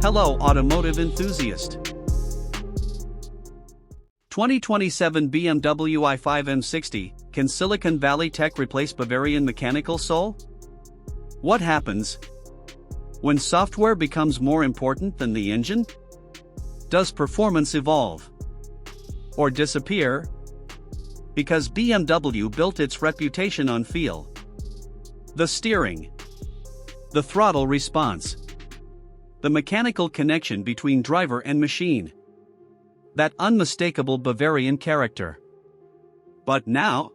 Hello automotive enthusiast. 2027 BMW i5 M60, can Silicon Valley tech replace Bavarian mechanical soul? What happens when software becomes more important than the engine? Does performance evolve or disappear? Because BMW built its reputation on feel. The steering, the throttle response, the mechanical connection between driver and machine. That unmistakable Bavarian character. But now,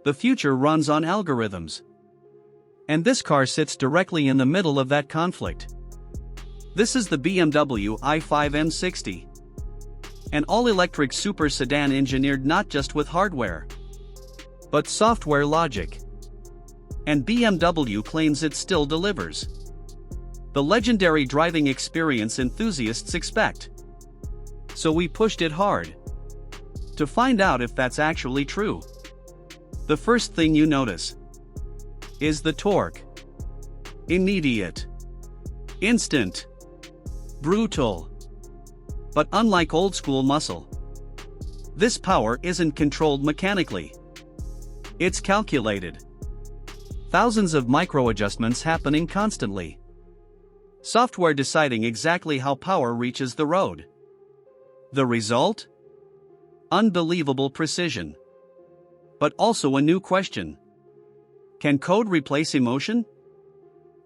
the future runs on algorithms. And this car sits directly in the middle of that conflict. This is the BMW i5 M60. An all-electric super sedan engineered not just with hardware, but software logic. And BMW claims it still delivers the legendary driving experience enthusiasts expect. So we pushed it hard to find out if that's actually true. The first thing you notice is the torque. Immediate, instant, brutal. But unlike old-school muscle, this power isn't controlled mechanically. It's calculated. Thousands of micro-adjustments happening constantly. Software deciding exactly how power reaches the road. The result? Unbelievable precision. But also a new question. Can code replace emotion?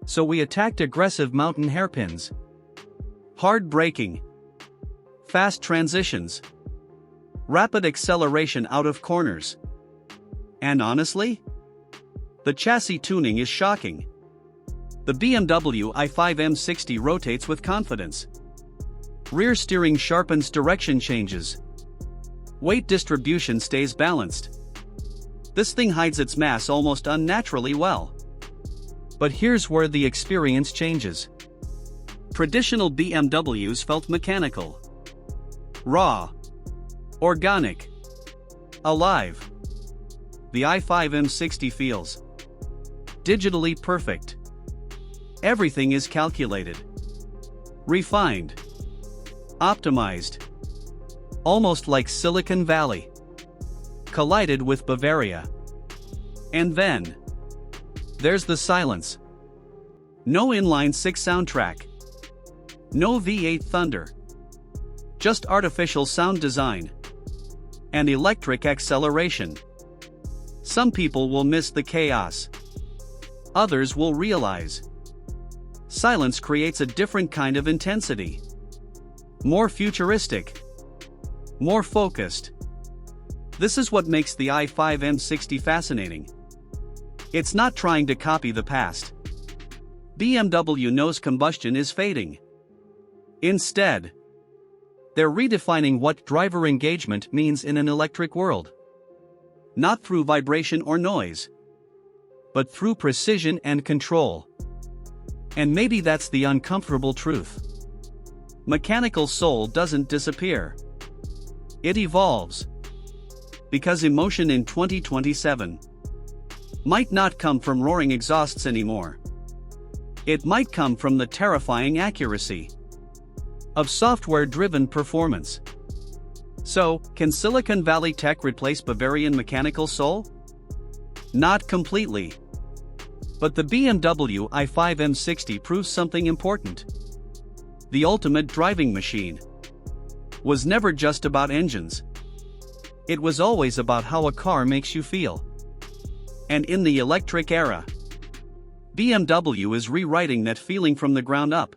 So we attacked aggressive mountain hairpins, hard braking, fast transitions, rapid acceleration out of corners. And honestly, the chassis tuning is shocking. The BMW i5 M60 rotates with confidence. Rear steering sharpens direction changes. Weight distribution stays balanced. This thing hides its mass almost unnaturally well. But here's where the experience changes. Traditional BMWs felt mechanical, raw, organic, alive. The i5 M60 feels digitally perfect. Everything is calculated, refined, optimized. Almost like Silicon Valley collided with Bavaria. And then there's the silence. No inline-6 soundtrack. No V8 thunder. Just artificial sound design and electric acceleration. Some people will miss the chaos. Others will realize silence creates a different kind of intensity. More futuristic. More focused. This is what makes the i5 M60 fascinating. It's not trying to copy the past. BMW knows combustion is fading. Instead, they're redefining what driver engagement means in an electric world. Not through vibration or noise, but through precision and control. And maybe that's the uncomfortable truth. Mechanical soul doesn't disappear. It evolves. Because emotion in 2027 might not come from roaring exhausts anymore. It might come from the terrifying accuracy of software-driven performance. So, can Silicon Valley tech replace Bavarian mechanical soul? Not completely. But the BMW i5 M60 proves something important. The ultimate driving machine was never just about engines. It was always about how a car makes you feel. And in the electric era, BMW is rewriting that feeling from the ground up.